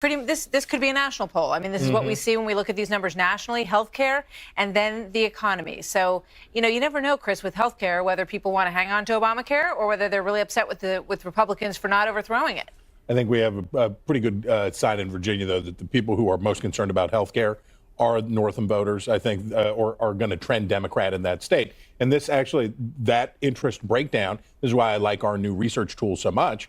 This could be a national poll. I mean, this is what we see when we look at these numbers nationally: healthcare and then the economy. So, you never know, Chris, with healthcare, whether people want to hang on to Obamacare or whether they're really upset with Republicans for not overthrowing it. I think we have a pretty good sign in Virginia, though, that the people who are most concerned about healthcare are Northam voters, I think, or are going to trend Democrat in that state. And this actually, that interest breakdown, this is why I like our new research tool so much,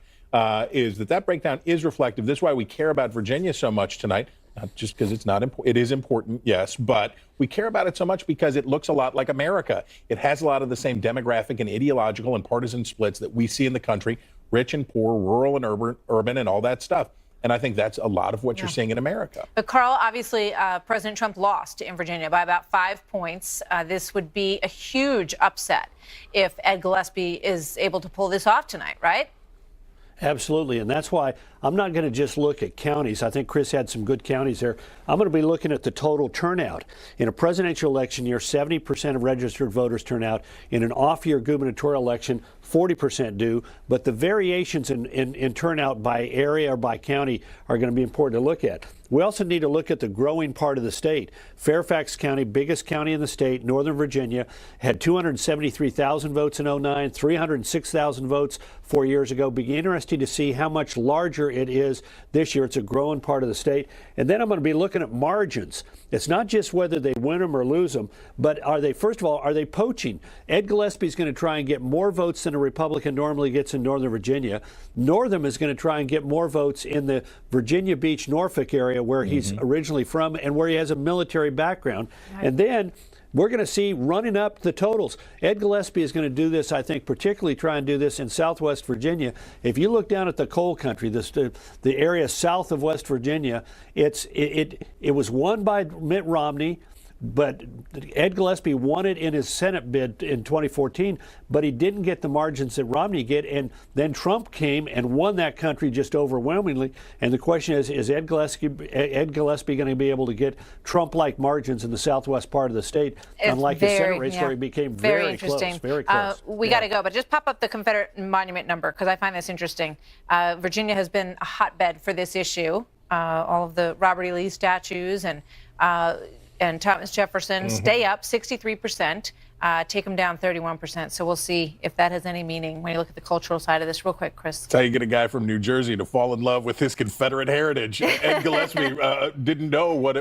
is that breakdown is reflective. This is why we care about Virginia so much tonight, not just because it's not important. It is important, yes, but we care about it so much because it looks a lot like America. It has a lot of the same demographic and ideological and partisan splits that we see in the country, rich and poor, rural and urban and all that stuff. And I think that's a lot of what you're seeing in America. But, Carl, obviously, President Trump lost in Virginia by about 5 points. This would be a huge upset if Ed Gillespie is able to pull this off tonight, right? Absolutely, and that's why I'm not going to just look at counties. I think Chris had some good counties there. I'm going to be looking at the total turnout. In a presidential election year, 70% of registered voters turn out. In an off-year gubernatorial election, 40% do. But the variations in turnout by area or by county are going to be important to look at. We also need to look at the growing part of the state. Fairfax County, biggest county in the state, Northern Virginia, had 273,000 votes in 2009, 306,000 votes 4 years ago. Be interesting to see how much larger it is this year. It's a growing part of the state. And then I'm going to be looking at margins. It's not just whether they win them or lose them, but are they, first of all, are they poaching? Ed Gillespie is going to try and get more votes than a Republican normally gets in Northern Virginia. Northam is going to try and get more votes in the Virginia Beach, Norfolk area where he's originally from and where he has a military background. Right. And then we're going to see running up the totals. Ed Gillespie is going to do this, I think, particularly try and do this in Southwest Virginia. If you look down at the coal country, the area south of West Virginia, it was won by Mitt Romney, but Ed Gillespie won it in his Senate bid in 2014, but he didn't get the margins that Romney get. And then Trump came and won that country just overwhelmingly. And the question is Ed Gillespie going to be able to get Trump-like margins in the southwest part of the state, unlike the Senate race where he became very close, very close. We got to go, but just pop up the Confederate monument number because I find this interesting. Virginia has been a hotbed for this issue. All of the Robert E. Lee statues and Thomas Jefferson stay up 63%, take them down 31%. So we'll see if that has any meaning when you look at the cultural side of this. Real quick, Chris. That's how you get a guy from New Jersey to fall in love with his Confederate heritage. Ed Gillespie didn't know which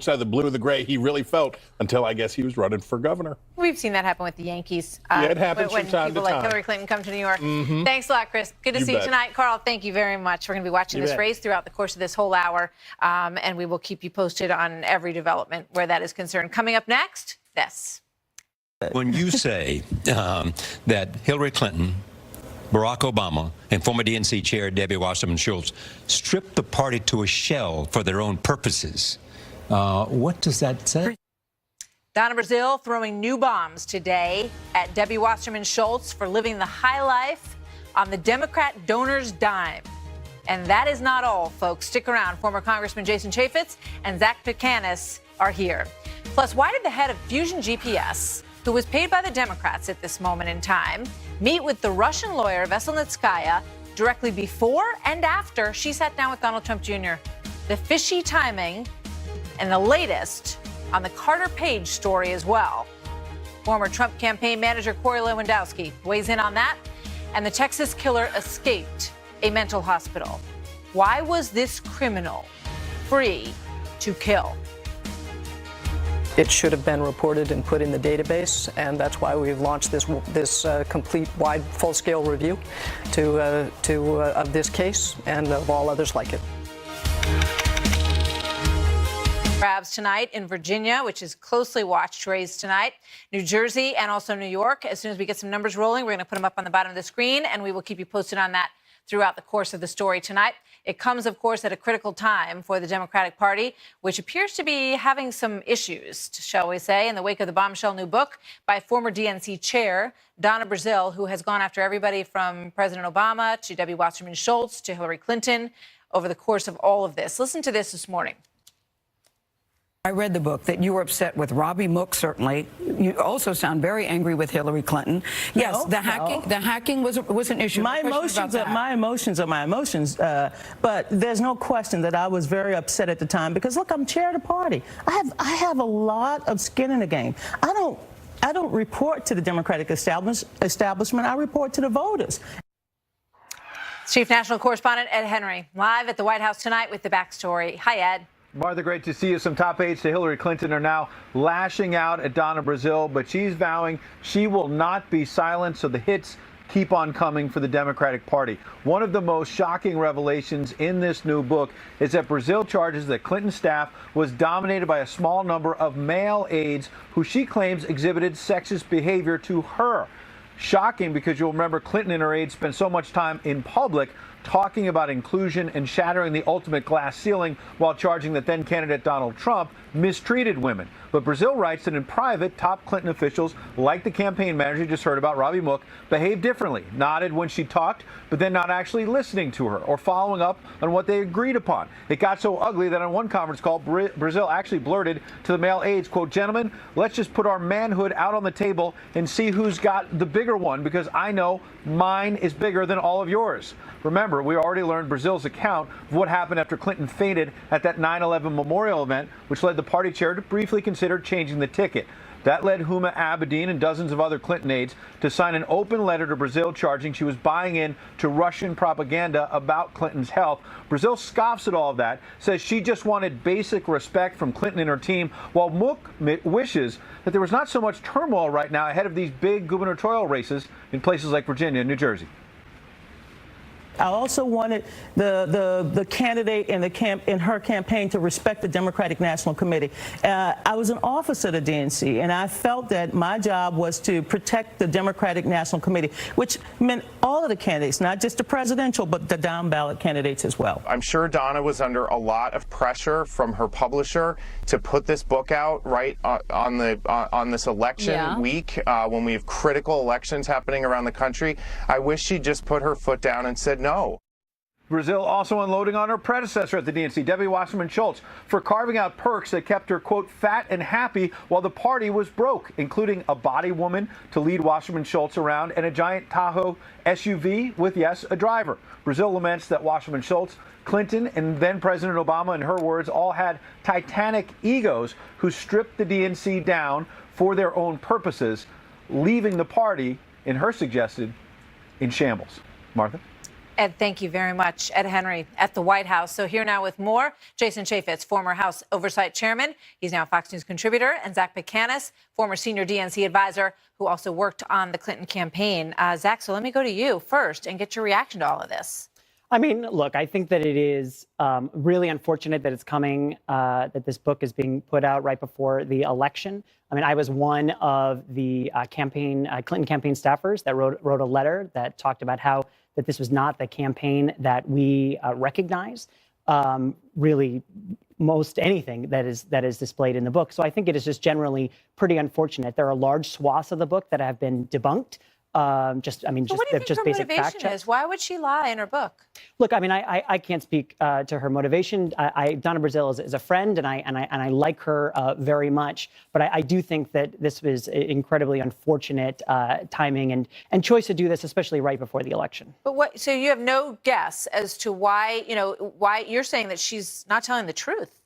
side of the blue or the gray he really felt until I guess he was running for governor. We've seen that happen with the Yankees. Yeah, it happens when from time people to time. like Hillary Clinton come to New York. Thanks a lot, Chris. Good to see you tonight. Carl, thank you very much. We're going to be watching this race throughout the course of this whole hour, and we will keep you posted on every development where that is concerned. Coming up next, this. When you say that Hillary Clinton, Barack Obama, and former DNC chair Debbie Wasserman Schultz stripped the party to a shell for their own purposes, what does that say? Donna Brazile throwing new bombs today at Debbie Wasserman Schultz for living the high life on the Democrat donor's dime. And that is not all, folks. Stick around. Former Congressman Jason Chaffetz and Zach Pecanis are here. Plus, why did the head of Fusion GPS, who was paid by the Democrats at this moment in time, meet with the Russian lawyer Veselnitskaya directly before and after she sat down with Donald Trump Jr.? The fishy timing and the latest on the Carter Page story as well. Former Trump campaign manager Corey Lewandowski weighs in on that. And the Texas killer escaped a mental hospital. Why was this criminal free to kill? It should have been reported and put in the database, and that's why we've launched this complete, wide, full-scale review of this case and of all others like it. Grabs tonight in Virginia, which is closely watched race tonight, New Jersey, and also New York. As soon as we get some numbers rolling, we're going to put them up on the bottom of the screen, and we will keep you posted on that throughout the course of the story tonight. It comes, of course, at a critical time for the Democratic Party, which appears to be having some issues, shall we say, in the wake of the bombshell new book by former DNC chair Donna Brazile, who has gone after everybody from President Obama to Debbie Wasserman Schultz to Hillary Clinton over the course of all of this. Listen to this morning. I read the book that you were upset with Robbie Mook, certainly. You also sound very angry with Hillary Clinton. Yes, the hacking was an issue. My emotions are my emotions, but there's no question that I was very upset at the time because, look, I'm chair of the party. I have a lot of skin in the game. I don't report to the Democratic establishment. I report to the voters. Chief National Correspondent Ed Henry, live at the White House tonight with the backstory. Hi, Ed. Martha, great to see you. Some top aides to Hillary Clinton are now lashing out at Donna Brazile, but she's vowing she will not be silent, so the hits keep on coming for the Democratic Party. One of the most shocking revelations in this new book is that Brazile charges that Clinton's staff was dominated by a small number of male aides who she claims exhibited sexist behavior to her. Shocking, because you'll remember Clinton and her aides spent so much time in public talking about inclusion and shattering the ultimate glass ceiling while charging that then candidate Donald Trump mistreated women. But Brazile writes that in private, top Clinton officials, like the campaign manager you just heard about, Robbie Mook, behaved differently, nodded when she talked, but then not actually listening to her or following up on what they agreed upon. It got so ugly that on one conference call, Brazile actually blurted to the male aides, quote, "Gentlemen, let's just put our manhood out on the table and see who's got the bigger one, because I know mine is bigger than all of yours." Remember, we already learned Brazile's account of what happened after Clinton fainted at that 9/11 memorial event, which led the party chair to briefly consider changing the ticket. That led Huma Abedin and dozens of other Clinton aides to sign an open letter to Brazile charging she was buying in to Russian propaganda about Clinton's health. Brazile scoffs at all of that, says she just wanted basic respect from Clinton and her team, while Mook wishes that there was not so much turmoil right now ahead of these big gubernatorial races in places like Virginia and New Jersey. I also wanted the candidate in her campaign to respect the Democratic National Committee. I was an officer of the DNC, and I felt that my job was to protect the Democratic National Committee, which meant all of the candidates, not just the presidential, but the down ballot candidates as well. I'm sure Donna was under a lot of pressure from her publisher to put this book out right on this election week when we have critical elections happening around the country. I wish she'd just put her foot down and said no. Brazile also unloading on her predecessor at the DNC, Debbie Wasserman Schultz, for carving out perks that kept her, quote, fat and happy while the party was broke, including a body woman to lead Wasserman Schultz around and a giant Tahoe SUV with, yes, a driver. Brazile laments that Wasserman Schultz, Clinton, and then President Obama, in her words, all had titanic egos who stripped the DNC down for their own purposes, leaving the party, in her suggested, in shambles. Martha? Ed, thank you very much. Ed Henry at the White House. So here now with more, Jason Chaffetz, former House Oversight Chairman. He's now a Fox News contributor. And Zach Pecanis, former senior DNC advisor, who also worked on the Clinton campaign. Zach, so let me go to you first and get your reaction to all of this. I mean, look, I think that it is really unfortunate that it's coming, that this book is being put out right before the election. I mean, I was one of the Clinton campaign staffers that wrote a letter that talked about how that this was not the campaign that we recognize, really most anything that is displayed in the book. So I think it is just generally pretty unfortunate. There are large swaths of the book that have been debunked. What do you think her basic fact motivation is? Why would she lie in her book? Look, I mean, I can't speak to her motivation. Donna Brazile is a friend, and I like her very much. But I do think that this was incredibly unfortunate timing and choice to do this, especially right before the election. But so you have no guess as to why you're saying that she's not telling the truth?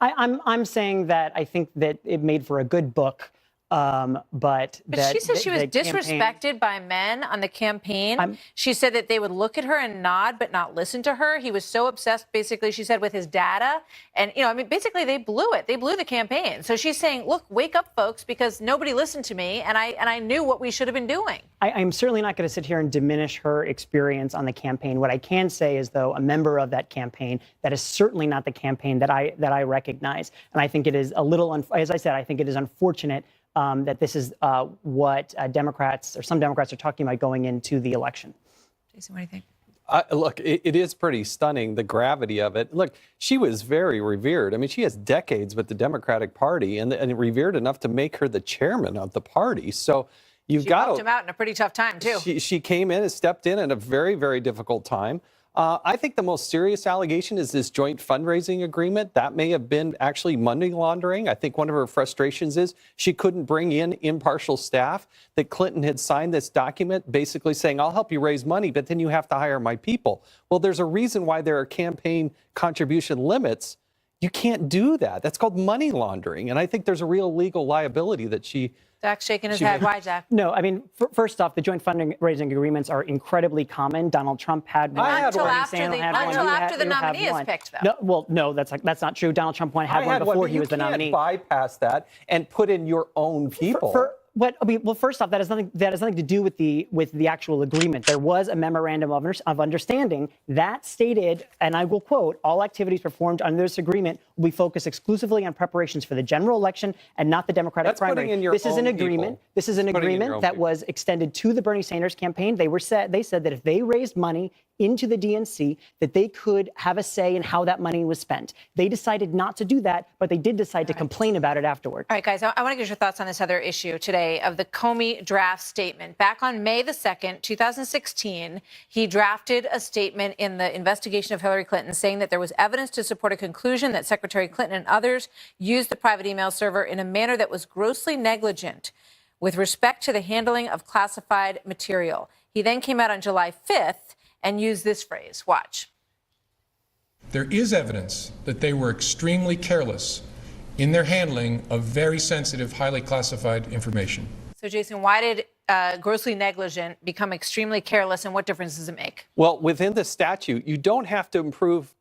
I'm saying that I think that it made for a good book. But she said she was disrespected by men on the campaign. She said that they would look at her and nod but not listen to her. He was so obsessed, basically, she said, with his data. And, basically they blew it. They blew the campaign. So she's saying, look, wake up, folks, because nobody listened to me and I knew what we should have been doing. I'm certainly not going to sit here and diminish her experience on the campaign. What I can say is, though, a member of that campaign, that is certainly not the campaign that I recognize. And I think it is a little, as I said, I think it is unfortunate that this is what Democrats or some Democrats are talking about going into the election. Jason, what do you think? Look, it is pretty stunning, the gravity of it. Look, she was very revered. I mean, she has decades with the Democratic Party and revered enough to make her the chairman of the party. So you've got to... She helped him out in a pretty tough time, too. She came in and stepped in at a very, very difficult time. I think the most serious allegation is this joint fundraising agreement. That may have been actually money laundering. I think one of her frustrations is she couldn't bring in impartial staff, that Clinton had signed this document basically saying, I'll help you raise money, but then you have to hire my people. Well, there's a reason why there are campaign contribution limits. You can't do that. That's called money laundering. And I think there's a real legal liability that she... Zach's shaking his head. Why, Zach? No, I mean, first off, the joint fundraising agreements are incredibly common. Donald Trump had one. Until after the nominee is picked, though. No, that's not true. Donald Trump had one before he was the nominee. You can't bypass that and put in your own people. Well, first off, that has nothing to do with the actual agreement. There was a memorandum of understanding that stated, and I will quote, all activities performed under this agreement will be focused exclusively on preparations for the general election and not the Democratic primary. This is an agreement. This is an agreement that was extended to the Bernie Sanders campaign. They said that if they raised money into the DNC, that they could have a say in how that money was spent. They decided not to do that, but they did decide to complain about it afterward. All right, guys, I want to get your thoughts on this other issue today of the Comey draft statement. Back on May the 2nd, 2016, he drafted a statement in the investigation of Hillary Clinton saying that there was evidence to support a conclusion that Secretary Clinton and others used the private email server in a manner that was grossly negligent with respect to the handling of classified material. He then came out on July 5th and used this phrase. Watch. There is evidence that they were extremely careless in their handling of very sensitive, highly classified information. So, Jason, why did grossly negligent become extremely careless, and what difference does it make? Well, within the statute, you don't have to prove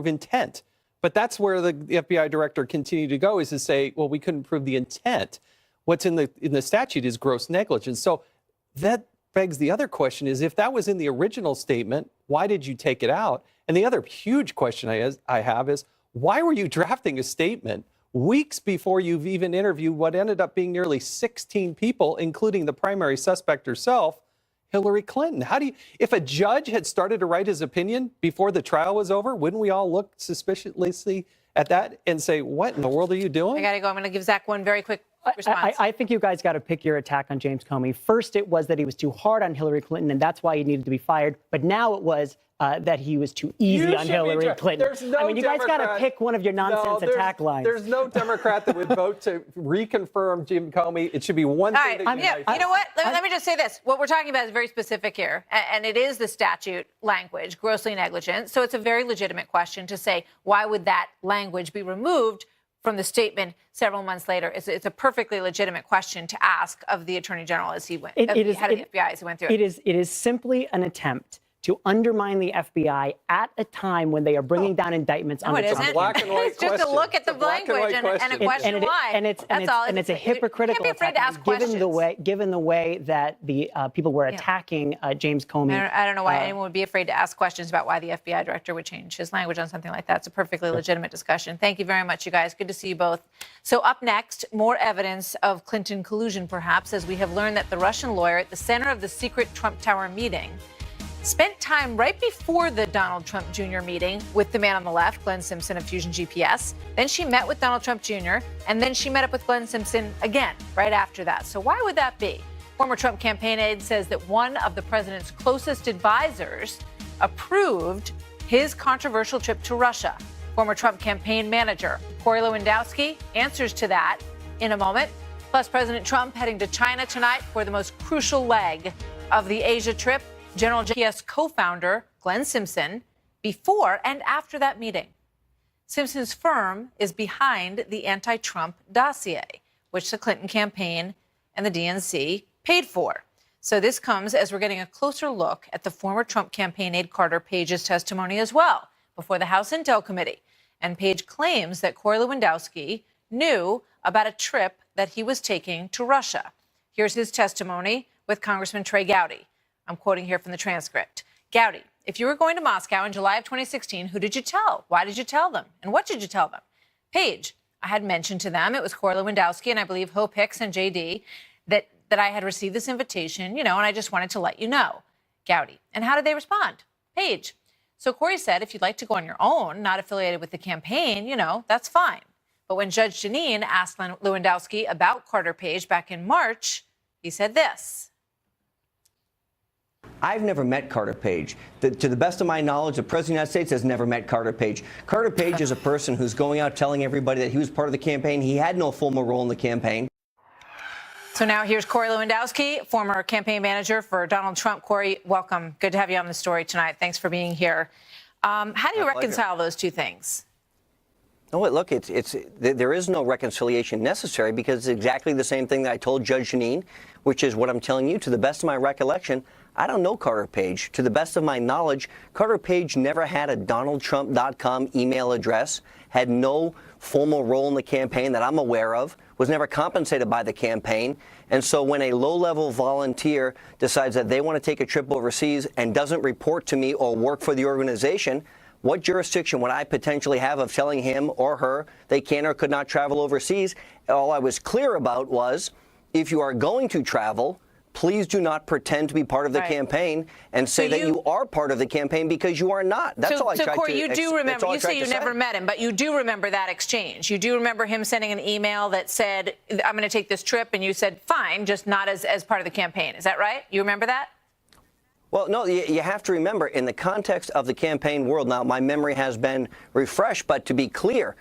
intent. But that's where the FBI director continued to go, is to say, well, we couldn't prove the intent. What's in the statute is gross negligence. So that begs the other question is, if that was in the original statement, why did you take it out? And the other huge question I have is, why were you drafting a statement weeks before you've even interviewed what ended up being nearly 16 people, including the primary suspect herself, Hillary Clinton? If a judge had started to write his opinion before the trial was over, wouldn't we all look suspiciously at that and say, what in the world are you doing? I got to go. I'm going to give Zach one very quick response. I think you guys got to pick your attack on James Comey. First, it was that he was too hard on Hillary Clinton, and that's why he needed to be fired. But now it was that he was too easy on Hillary Clinton. You guys got to pick one of your nonsense attack lines. There's no Democrat that would vote to reconfirm Jim Comey. It should be one thing that unites. You know what? Let me just say this. What we're talking about is very specific here, and it is the statute language, grossly negligent. So it's a very legitimate question to say, why would that language be removed from the statement several months later? It's a perfectly legitimate question to ask of the Attorney General as he went, head of the FBI as he went through it. It is simply an attempt to undermine the FBI at a time when they are bringing down indictments on the Trump. Black and white it's just to look at the language and a question why. And it's a hypocritical attack, given the way that the people were attacking James Comey. I don't know why anyone would be afraid to ask questions about why the FBI director would change his language on something like that. It's a perfectly legitimate discussion. Thank you very much, you guys. Good to see you both. So up next, more evidence of Clinton collusion, perhaps, as we have learned that the Russian lawyer at the center of the secret Trump Tower meeting spent time right before the Donald Trump Jr. meeting with the man on the left, Glenn Simpson of Fusion GPS. Then she met with Donald Trump Jr., and then she met up with Glenn Simpson again right after that. So why would that be? Former Trump campaign aide says that one of the president's closest advisors approved his controversial trip to Russia. Former Trump campaign manager Corey Lewandowski answers to that in a moment. Plus, President Trump heading to China tonight for the most crucial leg of the Asia trip. General GPS co-founder Glenn Simpson before and after that meeting. Simpson's firm is behind the anti-Trump dossier, which the Clinton campaign and the DNC paid for. So this comes as we're getting a closer look at the former Trump campaign aide Carter Page's testimony as well before the House Intel Committee. And Page claims that Corey Lewandowski knew about a trip that he was taking to Russia. Here's his testimony with Congressman Trey Gowdy. I'm quoting here from the transcript. Gowdy, if you were going to Moscow in July of 2016, who did you tell? Why did you tell them? And what did you tell them? Page, I had mentioned to them, it was Corey Lewandowski and I believe Hope Hicks and JD, that I had received this invitation, and I just wanted to let you know. Gowdy, and how did they respond? Page, so Corey said, if you'd like to go on your own, not affiliated with the campaign, that's fine. But when Judge Jeanine asked Lewandowski about Carter Page back in March, he said this. I've never met Carter Page. To the best of my knowledge, the President of the United States has never met Carter Page. Carter Page is a person who's going out telling everybody that he was part of the campaign. He had no formal role in the campaign. So now here's Corey Lewandowski, former campaign manager for Donald Trump. Corey, welcome. Good to have you on the story tonight. Thanks for being here. How do you reconcile those two things? No, look, there is no reconciliation necessary because it's exactly the same thing that I told Judge Jeanine, which is what I'm telling you. To the best of my recollection, I don't know Carter Page. To the best of my knowledge, Carter Page never had a DonaldTrump.com email address, had no formal role in the campaign that I'm aware of, was never compensated by the campaign. And so when a low-level volunteer decides that they want to take a trip overseas and doesn't report to me or work for the organization, what jurisdiction would I potentially have of telling him or her they can or could not travel overseas? All I was clear about was, if you are going to travel, please do not pretend to be part of the campaign and say that you are part of the campaign, because you are not. That's all I tried to say. So, Corey, you do remember, you say you never met him, but you do remember that exchange. You do remember him sending an email that said, I'm going to take this trip, and you said, fine, just not as part of the campaign. Is that right? You remember that? Well, no, you have to remember, in the context of the campaign world, now my memory has been refreshed, but to be clear,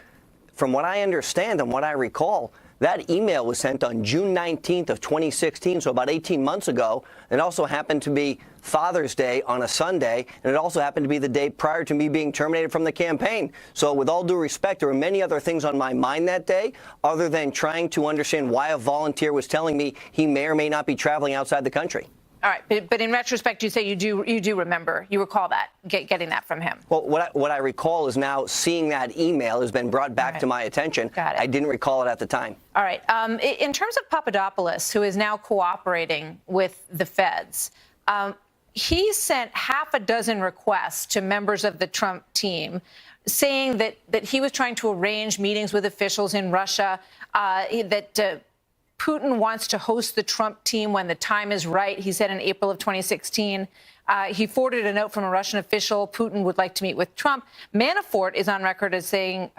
from what I understand and what I recall, that email was sent on June 19th of 2016, so about 18 months ago. It also happened to be Father's Day on a Sunday, and it also happened to be the day prior to me being terminated from the campaign. So with all due respect, there were many other things on my mind that day other than trying to understand why a volunteer was telling me he may or may not be traveling outside the country. All right, but in retrospect, you say you do remember, you recall that, getting that from him. Well, what I recall is now seeing that email has been brought back to my attention. Got it. I didn't recall it at the time. All right. In terms of Papadopoulos, who is now cooperating with the feds, he sent half a dozen requests to members of the Trump team saying that he was trying to arrange meetings with officials in Russia, that Putin wants to host the Trump team when the time is right, he said in April of 2016. He forwarded a note from a Russian official. Putin would like to meet with Trump. Manafort is on record as saying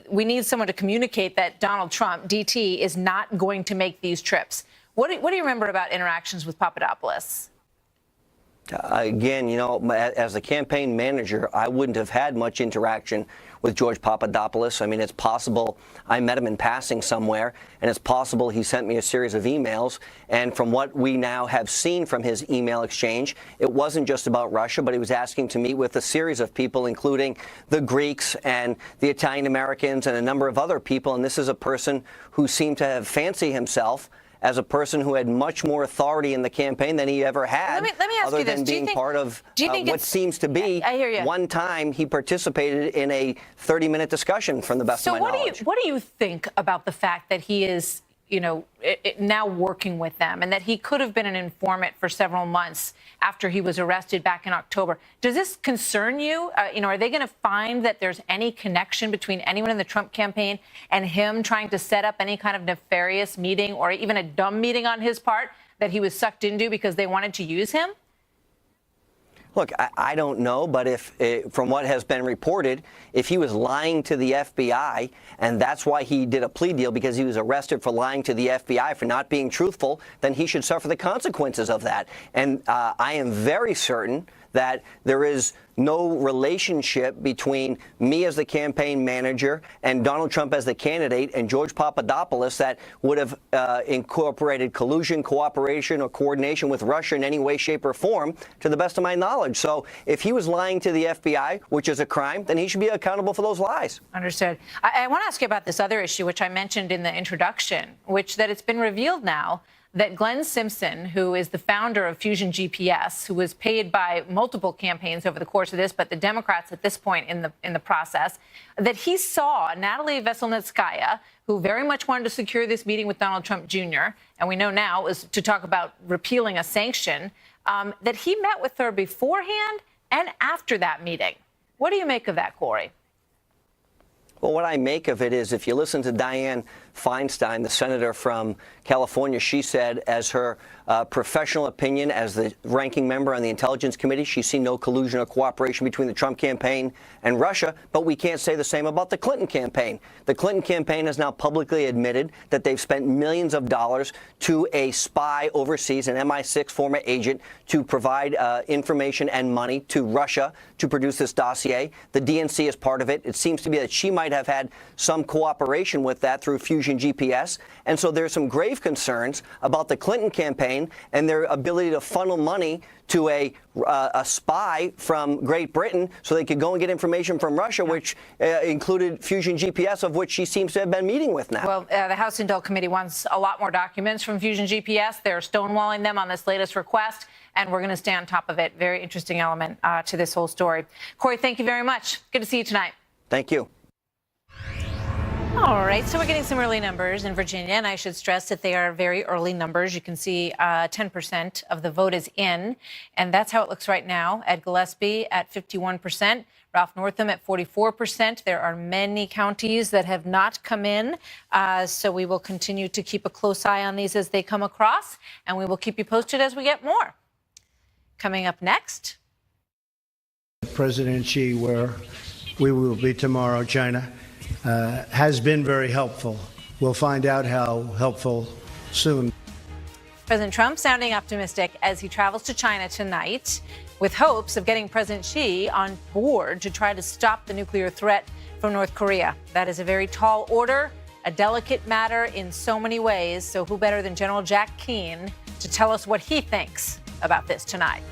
we need someone to communicate that Donald Trump, DT, is not going to make these trips. What do you remember about interactions with Papadopoulos? Again, you know, as a campaign manager, I wouldn't have had much interaction with George Papadopoulos. I mean, it's possible I met him in passing somewhere, and it's possible he sent me a series of emails. And from what we now have seen from his email exchange, it wasn't just about Russia, but he was asking to meet with a series of people, including the Greeks and the Italian Americans and a number of other people. And this is a person who seemed to have fancied himself as a person who had much more authority in the campaign than he ever had, let me ask other you this. than being part of what seems to be I hear you. one time he participated in a 30-minute discussion, from the best of my knowledge. So what do you think about the fact that he is, you know, now working with them, and that he could have been an informant for several months after he was arrested back in October? Does this concern you? Are they going to find that there's any connection between anyone in the Trump campaign and him trying to set up any kind of nefarious meeting or even a dumb meeting on his part that he was sucked into because they wanted to use him? Look, I don't know, but from what has been reported, if he was lying to the FBI, and that's why he did a plea deal, because he was arrested for lying to the FBI for not being truthful, then he should suffer the consequences of that. And I am very certain that there is no relationship between me as the campaign manager and Donald Trump as the candidate and George Papadopoulos that would have incorporated collusion, cooperation, or coordination with Russia in any way, shape, or form, to the best of my knowledge. So if he was lying to the FBI, which is a crime, then he should be accountable for those lies. Understood. I want to ask you about this other issue, which I mentioned in the introduction, which that it's been revealed now that Glenn Simpson, who is the founder of Fusion GPS, who was paid by multiple campaigns over the course of this, but the Democrats at this point in the process, that he saw Natalie Veselnitskaya, who very much wanted to secure this meeting with Donald Trump Jr., and we know now is to talk about repealing a sanction, that he met with her beforehand and after that meeting. What do you make of that, Corey? Well, what I make of it is, if you listen to Dianne Feinstein, the senator from California, she said, as her professional opinion as the ranking member on the Intelligence Committee, she's seen no collusion or cooperation between the Trump campaign and Russia. But we can't say the same about the Clinton campaign. The Clinton campaign has now publicly admitted that they've spent millions of dollars to a spy overseas, an MI6 former agent, to provide information and money to Russia to produce this dossier. The DNC is part of it. It seems to be that she might have had some cooperation with that through Fusion GPS. And so there's some grave concerns about the Clinton campaign and their ability to funnel money to a spy from Great Britain so they could go and get information from Russia, which included Fusion GPS, of which she seems to have been meeting with now. Well, the House Intel Committee wants a lot more documents from Fusion GPS. They're stonewalling them on this latest request, and we're going to stay on top of it. Very interesting element to this whole story. Corey, thank you very much. Good to see you tonight. Thank you. All right, so we're getting some early numbers in Virginia, and I should stress that they are very early numbers. You can see 10% of the vote is in, and that's how it looks right now. Ed Gillespie at 51%, Ralph Northam at 44%. There are many counties that have not come in, so we will continue to keep a close eye on these as they come across, and we will keep you posted as we get more. Coming up next. President Xi, where we will be tomorrow, China, has been very helpful. We'll find out how helpful soon. President Trump sounding optimistic as he travels to China tonight with hopes of getting President Xi on board to try to stop the nuclear threat from North Korea. That is a very tall order, a delicate matter in so many ways. So who better than General Jack Keane to tell us what he thinks about this tonight?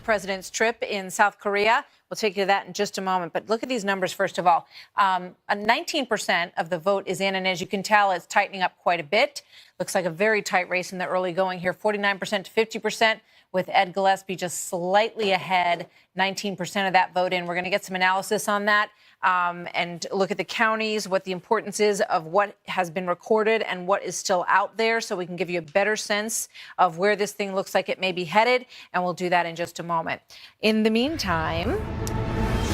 President's trip in South Korea. We'll take you to that in just a moment. But look at these numbers, first of all. 19% of the vote is in, and as you can tell, it's tightening up quite a bit. Looks like a very tight race in the early going here, 49% to 50%, with Ed Gillespie just slightly ahead, 19% of that vote in. We're going to get some analysis on that and look at the counties, what the importance is of what has been recorded and what is still out there, so we can give you a better sense of where this thing looks like it may be headed, and we'll do that in just a moment. In the meantime,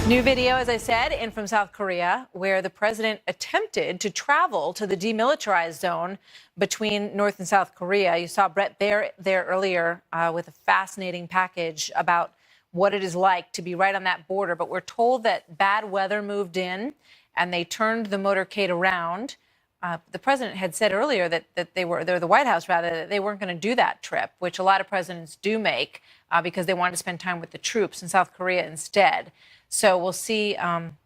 new video, as I said, in from South Korea, where the president attempted to travel to the demilitarized zone between North and South Korea. You saw Brett Baer there earlier with a fascinating package about what it is like to be right on that border. But we're told that bad weather moved in and they turned the motorcade around. The president had said earlier that the White House rather, that they weren't going to do that trip, which a lot of presidents do make because they wanted to spend time with the troops in South Korea instead. So we'll see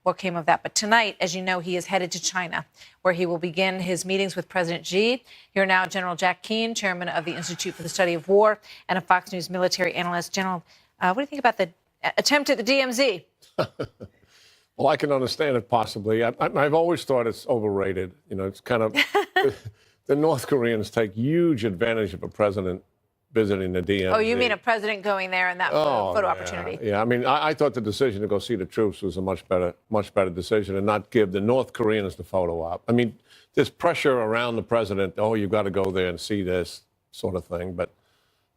what came of that. But tonight, as you know, he is headed to China, where he will begin his meetings with President Xi. Here now, General Jack Keane, chairman of the Institute for the Study of War and a Fox News military analyst. General, what do you think about the attempt at the DMZ? Well, I can understand it possibly. I've always thought it's overrated. You know, it's kind of the North Koreans take huge advantage of a president visiting the DMZ. Oh, you mean a president going there and that photo opportunity? Yeah, I mean, I thought the decision to go see the troops was a much better decision and not give the North Koreans the photo op. I mean, there's pressure around the president. Oh, you've got to go there and see this sort of thing. But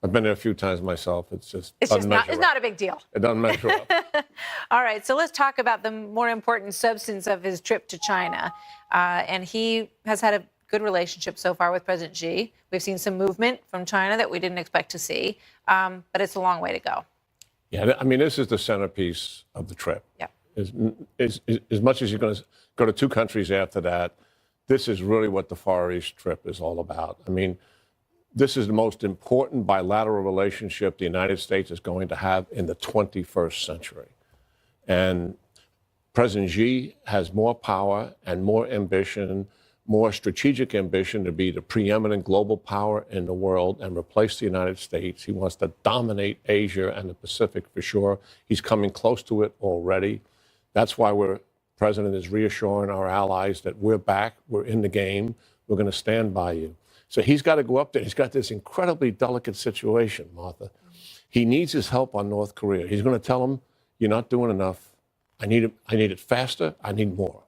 I've been there a few times myself. It's not a big deal. It doesn't measure up. All right, so let's talk about the more important substance of his trip to China. And he has had a good relationship so far with President Xi. We've seen some movement from China that we didn't expect to see, but it's a long way to go. Yeah, I mean, this is the centerpiece of the trip. Yeah. As much as you're going to go to two countries after that, this is really what the Far East trip is all about. I mean, this is the most important bilateral relationship the United States is going to have in the 21st century. And President Xi has more power and more ambition, more strategic ambition to be the preeminent global power in the world and replace the United States. He wants to dominate Asia and the Pacific for sure. He's coming close to it already. That's why President is reassuring our allies that we're back, we're in the game, we're going to stand by you. So he's got to go up there. He's got this incredibly delicate situation, Martha. He needs his help on North Korea. He's going to tell them, you're not doing enough. I need it faster. I need more.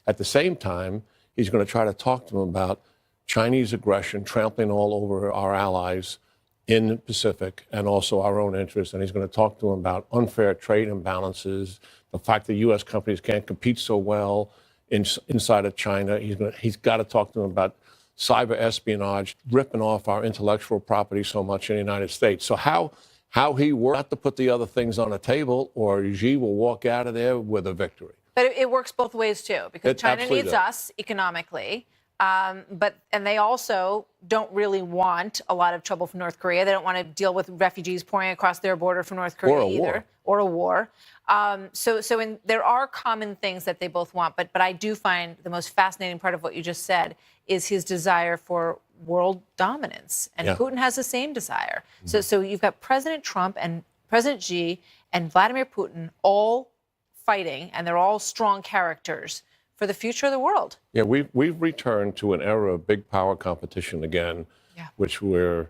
At the same time, he's going to try to talk to them about Chinese aggression, trampling all over our allies in the Pacific and also our own interests. And he's going to talk to them about unfair trade imbalances, the fact that U.S. companies can't compete so well inside of China. He's got to talk to them about cyber espionage, ripping off our intellectual property so much in the United States. So how he works not to put the other things on the table, or Xi will walk out of there with a victory. But it works both ways, too, because China needs does. us economically. And they also don't really want a lot of trouble from North Korea. They don't want to deal with refugees pouring across their border from North Korea either. Or a war. There are common things that they both want. But I do find the most fascinating part of what you just said is his desire for world dominance. And Putin has the same desire. Mm-hmm. So you've got President Trump and President Xi and Vladimir Putin all fighting, and they're all strong characters for the future of the world. Yeah, we've returned to an era of big power competition again, which you're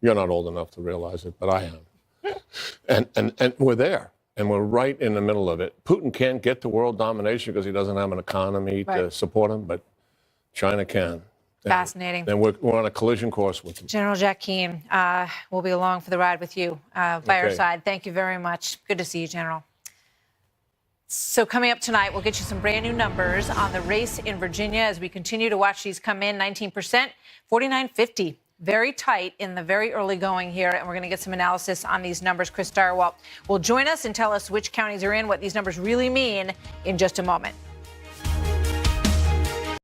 not old enough to realize it, but I am. and we're there, and we're right in the middle of it. Putin can't get to world domination because he doesn't have an economy to support him, but China can. Fascinating. And we're on a collision course with them. General Jack Keane, we'll be along for the ride with you by our side. Thank you very much. Good to see you, General. So coming up tonight, we'll get you some brand new numbers on the race in Virginia as we continue to watch these come in. 19%, 49-50. Very tight in the very early going here, and we're going to get some analysis on these numbers. Chris Stirewalt will join us and tell us which counties are in, what these numbers really mean in just a moment.